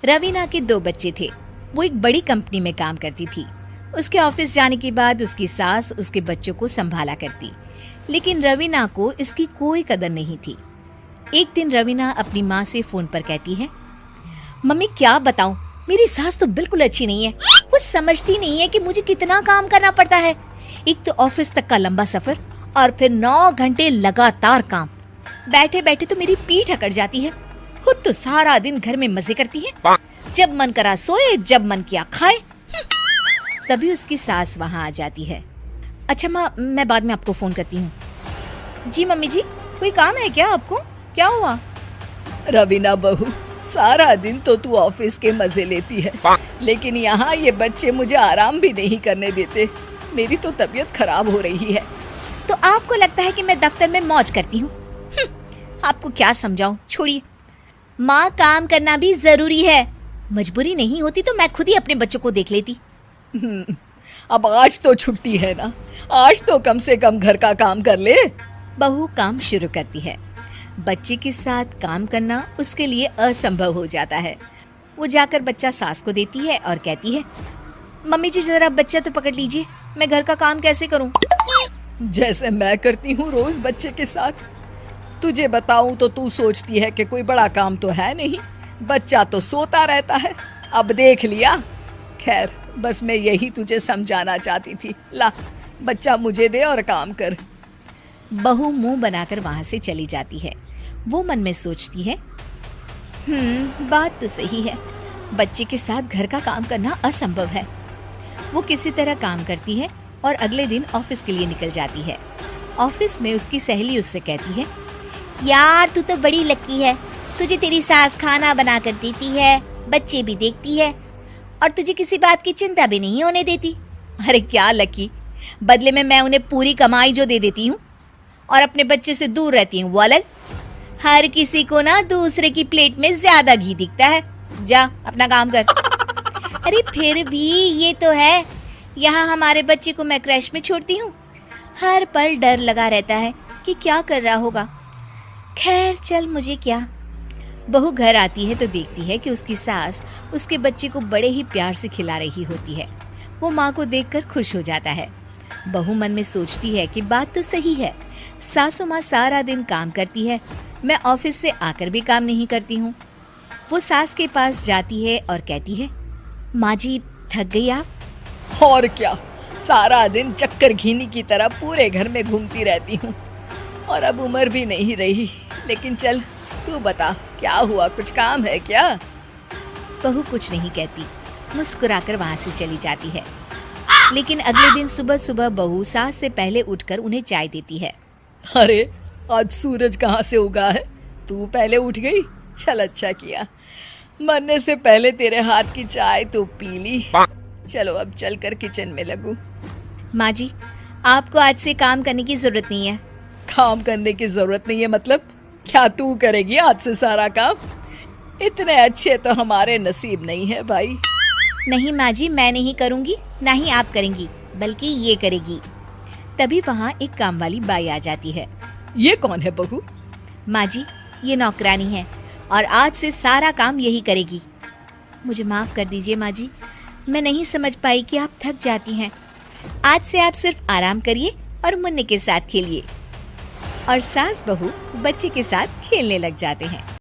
रवीना के 2 बच्चे थे। वो एक बड़ी कंपनी में काम करती थी। उसके ऑफिस जाने के बाद उसकी सास उसके बच्चों को संभाला करती, लेकिन रवीना को इसकी कोई कदर नहीं थी। एक दिन रवीना अपनी माँ से फोन पर कहती है, मम्मी क्या बताऊं, मेरी सास तो बिल्कुल अच्छी नहीं है। कुछ समझती नहीं है कि मुझे कितना काम करना पड़ता है। एक तो ऑफिस तक का लंबा सफर और फिर 9 घंटे लगातार काम। बैठे बैठे तो मेरी पीठ अकड़ जाती है। खुद तो सारा दिन घर में मजे करती है, जब मन करा सोए, जब मन किया खाए। तभी उसकी सास वहाँ आ जाती है। अच्छा माँ, मैं बाद में आपको फोन करती हूँ। जी मम्मी जी, कोई काम है क्या आपको? क्या हुआ? रवीना बहू, सारा दिन तो तू ऑफिस के मजे लेती है, लेकिन यहाँ ये बच्चे मुझे आराम भी नहीं करने देते। मेरी तो तबीयत खराब हो रही है। तो आपको लगता है कि मैं दफ्तर में मौज करती हूँ? आपको क्या समझाऊं, छोड़िए। माँ, काम करना भी जरूरी है। मजबूरी नहीं होती तो मैं खुद ही अपने बच्चों को देख लेती। अब आज तो छुट्टी है ना, आज तो कम से कम घर का काम कर ले। बहू काम शुरू करती है। बच्चे के साथ काम करना उसके लिए असंभव हो जाता है। वो जाकर बच्चा सास को देती है और कहती है, मम्मी जी जरा बच्चा तो पकड़ लीजिए, मैं घर का काम कैसे करूं? जैसे मैं करती हूँ रोज बच्चे के साथ। तुझे बताऊं तो तू सोचती है कि कोई बड़ा काम तो है नहीं, बच्चा तो सोता रहता है। अब देख लिया। खैर, बस मैं यही तुझे समझाना चाहती थी। ला, बच्चा मुझे दे और काम कर। बहू मुंह बनाकर वहां से चली जाती है। वो मन में सोचती है, बात तो सही है, बच्चे के साथ घर का काम करना असंभव है। वो किसी तरह काम करती है और अगले दिन ऑफिस के लिए निकल जाती है। ऑफिस में उसकी सहेली उससे कहती है, यार तू तो बड़ी लकी है, तुझे तेरी सास खाना बना कर देती है, बच्चे भी देखती है और तुझे किसी बात की चिंता भी नहीं होने देती। अरे क्या लकी, बदले में मैं उन्हें पूरी कमाई जो दे देती हूँ और अपने बच्चे से दूर रहती हूँ वो अलग। हर किसी को ना दूसरे की प्लेट में ज्यादा घी दिखता है। जा अपना काम कर। अरे फिर भी ये तो है, यहाँ हमारे बच्चे को मैं क्रैश में छोड़ती हूँ, हर पल डर लगा रहता है कि क्या कर रहा होगा। खैर चल, मुझे क्या। बहू घर आती है तो देखती है कि उसकी सास उसके बच्चे को बड़े ही प्यार से खिला रही होती है। वो माँ को देखकर खुश हो जाता है। बहू मन में सोचती है कि बात तो सही है, सासू माँ सारा दिन काम करती है, मैं ऑफिस से आकर भी काम नहीं करती हूँ। वो सास के पास जाती है और कहती है, माँ जी थक गई आप? और क्या, सारा दिन चक्कर घीनी की तरह पूरे घर में घूमती रहती हूँ और अब उम्र भी नहीं रही। लेकिन चल तू बता, क्या हुआ, कुछ काम है क्या? बहू कुछ नहीं कहती, मुस्कुराकर वहां से चली जाती है। लेकिन अगले दिन सुबह सुबह बहू सास से पहले उठकर उन्हें चाय देती है। अरे आज सूरज कहाँ से उगा है, तू पहले उठ गई? चल अच्छा किया, मरने से पहले तेरे हाथ की चाय तो पी ली। चलो अब चलकर किचन में लगूं। माँ जी, आपको आज से काम करने की जरूरत नहीं है। काम करने की जरूरत नहीं है मतलब? क्या तू करेगी आज से सारा काम? इतने अच्छे तो हमारे नसीब नहीं है भाई। नहीं माँ जी, मैं नहीं करूँगी, ना ही आप करेंगी, बल्कि ये करेगी। तभी वहाँ एक काम वाली बाई आ जाती है। ये कौन है बहू? माँ जी, ये नौकरानी है और आज से सारा काम यही करेगी। मुझे माफ कर दीजिए माँ जी, मैं नहीं समझ पाई कि आप थक जाती हैं। आज से आप सिर्फ आराम करिए और मुन्ने के साथ खेलिए। और सास बहू बच्चे के साथ खेलने लग जाते हैं।